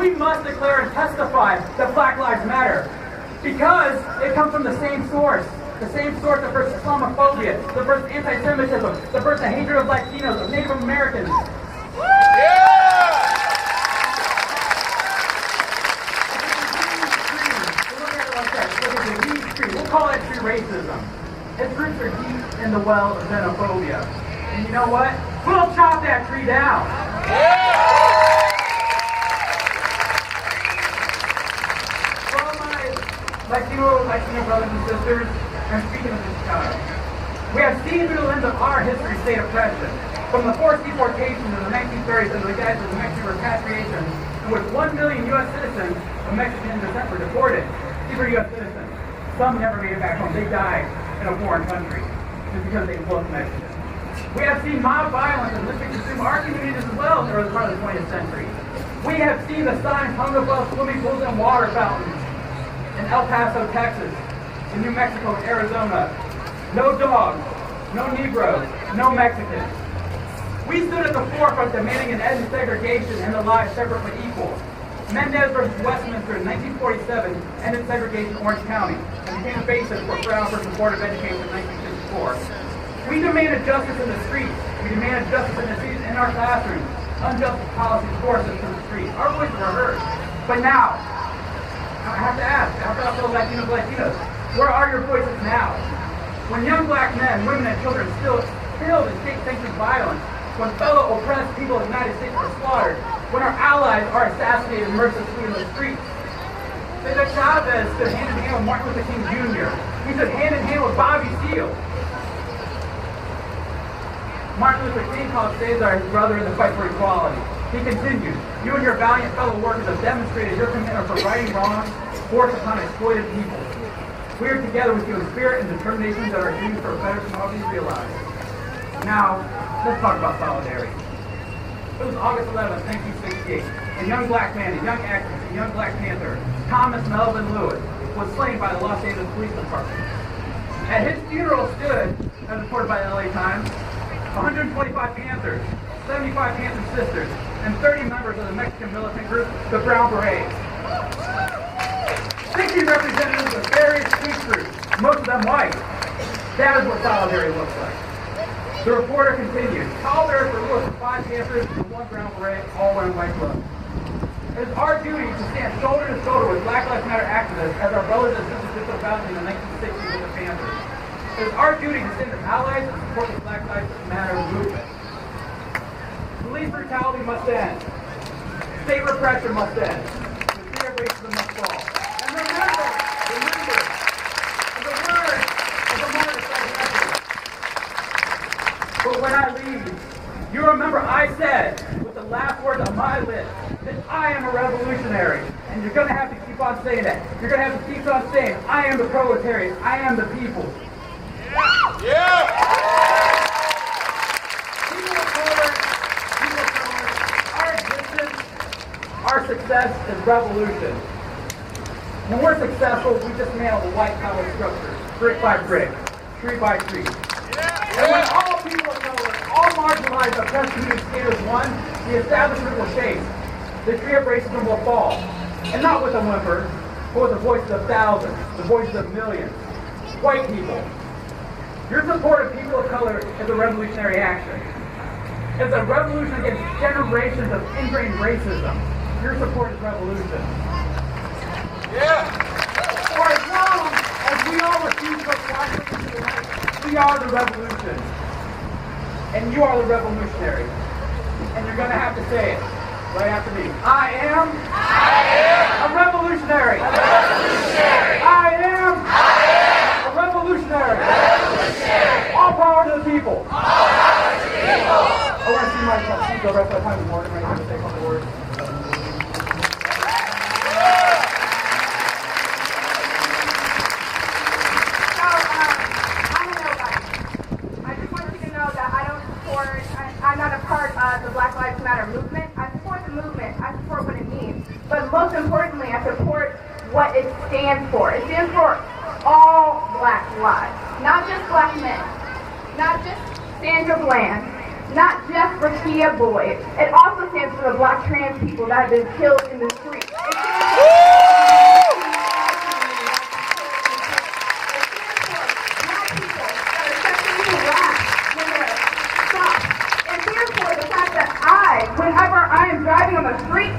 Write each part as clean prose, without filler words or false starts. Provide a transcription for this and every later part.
We must declare and testify that Black Lives Matter because it comes from the same source. The same source that births Islamophobia, that births anti-Semitism, that births the hatred of Latinos, of Native Americans. We'll call that true racism. Its roots are deep in the well of xenophobia. And you know what? We'll chop that tree down. For all my Latino brothers and sisters, I'm speaking of this time. We have seen through the lens of our history state oppression. From the forced deportations in the 1930s and the guys of the Mexican repatriation, in which 1 million U.S. citizens of Mexican descent were deported. These were U.S. citizens. Some never made it back home. They died in a foreign country just because they looked Mexican. We have seen mob violence and this consume our communities as well in the early part of the 20th century. We have seen the signs hung above swimming pools and water fountains in El Paso, Texas, in New Mexico and Arizona. No dogs, no Negroes, no Mexicans. We stood at the forefront demanding an end to segregation and the lives separate but equal. Mendez versus Westminster in 1947 ended segregation in Orange County and became the basis for Brown versus Board of Education in 1964. We demanded justice in the streets. We demanded justice in the streets in our classrooms. Unjust policies forced us to the streets. Our voices were heard. But now, I have to ask, after all the Latinos, where are your voices now? When young black men, women, and children still killed in state-sanctioned violence, when fellow oppressed people in the United States are slaughtered, when our allies are assassinated mercilessly in the streets. Cesar Chavez stood hand in hand with Martin Luther King Jr. He stood hand in hand with Bobby Seale. Martin Luther King called Cesar his brother in the fight for equality. He continued, "You and your valiant fellow workers have demonstrated your commitment for righting wrongs forced upon exploited people. We are together with you in spirit and determination that our dreams for a better tomorrow be realized." Now, let's talk about solidarity. It was August 11, 1968. A young black man, a young activist, a young Black Panther, Thomas Melvin Lewis, was slain by the Los Angeles Police Department. At his funeral stood, as reported by the LA Times, 125 Panthers, 75 Panther sisters, and 30 members of the Mexican militant group, the Brown Berets. 60 representatives of various street groups, most of them white. That is what solidarity looks like. The reporter continued, "Solidarity for Lewis with 5 Panthers and 1 Brown Beret, all wearing white gloves. It is our duty to stand shoulder to shoulder with Black Lives Matter activists as our brothers and sisters did so valiantly in the 1960s with the Panthers. It is our duty to stand as allies and support the Black Lives Matter movement. Police brutality must end. State repression must end. The fear of racism must fall. And remember, the words of the martyr said, but when I leave, you remember I said, with the last words on my lips, that I am a revolutionary. And you're going to have to keep on saying that. You're going to have to keep on saying, I am the proletariat. I am the people." Yeah! People of color, our existence, our success is revolution. When we're successful, we dismantle the white power structure, brick by brick, tree by tree. And when all people of color, all marginalized, oppressed communities stand as one, the establishment will shake. The tree of racism will fall. And not with a whimper, but with the voices of thousands, the voices of millions. White people. Your support of people of color is a revolutionary action. It's a revolution against generations of ingrained racism. Your support is revolution. Yeah! For as long as we all refuse to apply to the light, we are the revolution. And you are the revolutionary. And you're going to have to say it right after me. I am a revolutionary. I am a revolutionary. All power to the people. I want to see my seat the rest of the time this morning. Right now to say a couple words. I'm not a part of the Black Lives Matter movement. I support the movement. I support what it means. But most importantly, I support what it stands for. It stands for all black lives. Not just black men. Not just Sandra Bland. not just for Kia Boy. It also stands for the black trans people that have been killed in the streets. It stands for black people that are sexually harassed when they're stopped. It stands for the fact that whenever I am driving on the street,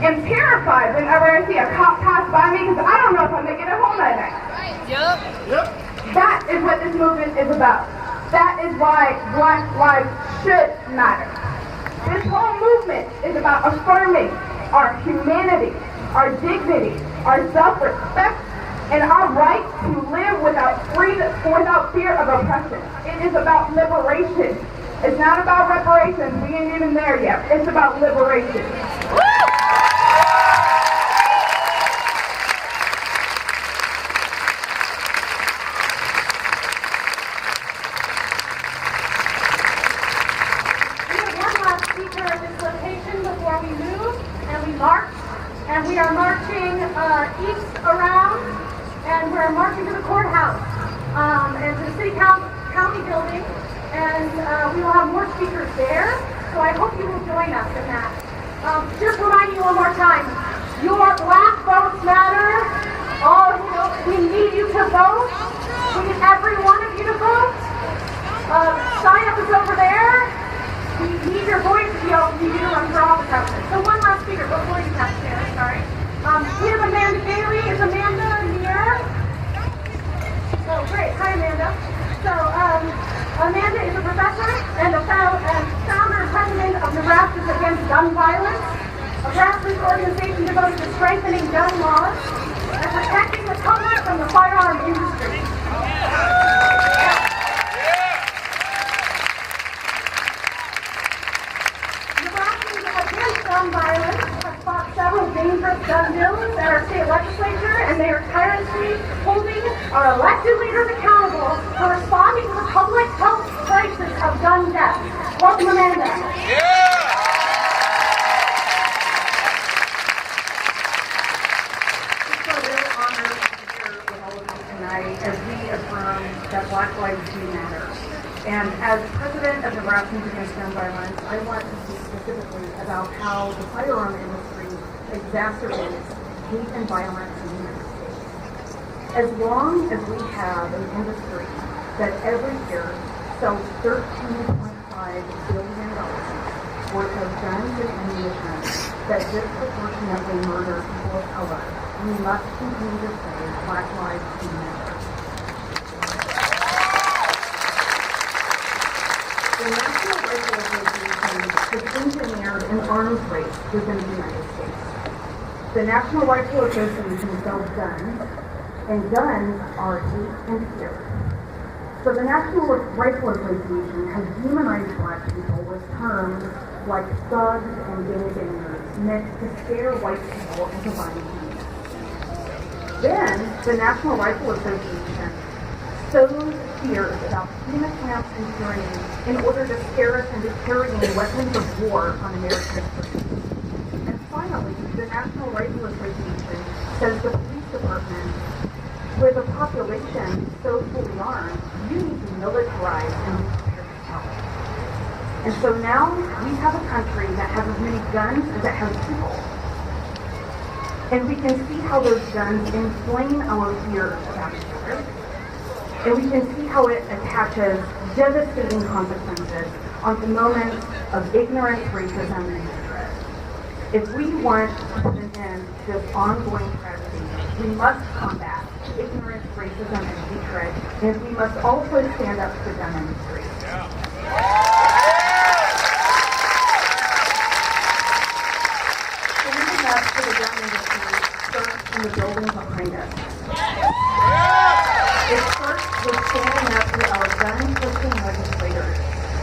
am terrified whenever I see a cop pass by me because I don't know if I'm going to get it home that night. Yep. That is what this movement is about. That is why Black lives should matter. This whole movement is about affirming our humanity, our dignity, our self-respect, and our right to live without fear of oppression. It is about liberation. It's not about reparations. We ain't even there yet. It's about liberation. And we are marching east around, and we're marching to the courthouse and to the city county building, and we will have more speakers there. So I hope you will join us in that. Just remind you one more time, your black votes matter. We need you to vote. We need every one of you to vote. Sign up is over there. We need your voice to be able to run for office out there. So one last speaker before you pass there, sorry. We have Amanda Bailey. Is Amanda near? Oh, great. Hi, Amanda. So, Amanda is a professor and founder and president of Nebraska Against Gun Violence, a grassroots organization devoted to strengthening gun laws and protecting the public from the firearm industry. Gun violence has fought several dangerous gun bills at our state legislature, and they are tirelessly holding our elected leaders accountable for responding to the public health crisis of gun death. Welcome, Amanda. It's a real honor to be here with all of you tonight as we affirm that Black lives do matter. And as president of Nebraska Against Gun Violence, I want to speak specifically about how the firearm industry exacerbates hate and violence in the United States. As long as we have an industry that every year sells $13.5 billion worth of guns and ammunition that disproportionately murder people of color, we must continue to say Black lives do matter. The National Rifle Association has engineered an arms race within the United States. The National Rifle Association sells guns, and guns are hate and fear. So the National Rifle Association has demonized Black people with terms like thugs and gangbangers meant to scare white people into buying guns. Then the National Rifle Association sows fears about FEMA camps and tyranny in order to scare us into carrying weapons of war on American citizens. And finally, the National Rifle Association says the police department, with a population so fully armed, you need to militarize and prepare yourself. And so now we have a country that has as many guns as it has people. And we can see how those guns inflame our fears about each other. And we can see how it attaches devastating consequences onto moments of ignorance, racism, and hatred. If we want to put an end to this ongoing tragedy, we must combat ignorance, racism, and hatred, and we must also stand up to the gun industry. Standing up to the gun industry starts in the building behind us. It starts with standing up to our gun-pushing legislators,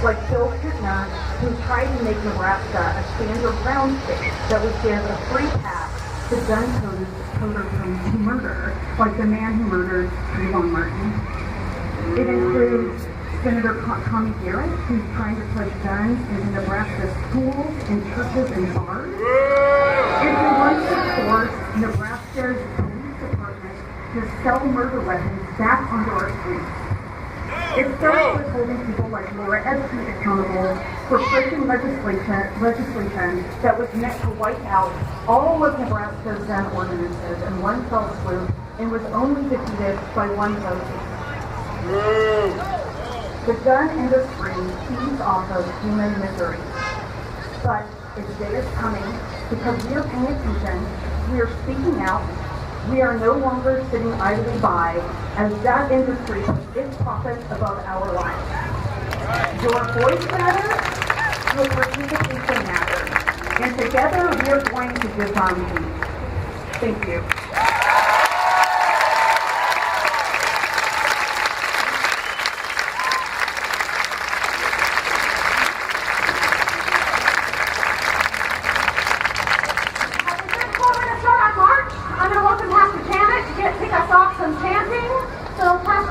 like Bill Kutner, who tried to make Nebraska a stand-your-ground state that would give a free pass to gun coders who murder, like the man who murdered Trayvon Martin. It includes Senator Tommy Garrett, who's trying to push guns into Nebraska schools and churches and bars. If we want to force Nebraska's police department to sell murder weapons back onto our streets. It starts with holding people like Laura Epstein accountable for pushing legislation that was meant to wipe out all of Nebraska's gun ordinances in one fell swoop and was only defeated by one vote. The gun industry feeds off of human misery. But its day is coming because we are paying attention, we are speaking out, we are no longer sitting idly by as that industry puts its profits above our lives. Your voice matters, your participation matters, and together we are going to disarm these. Thank you.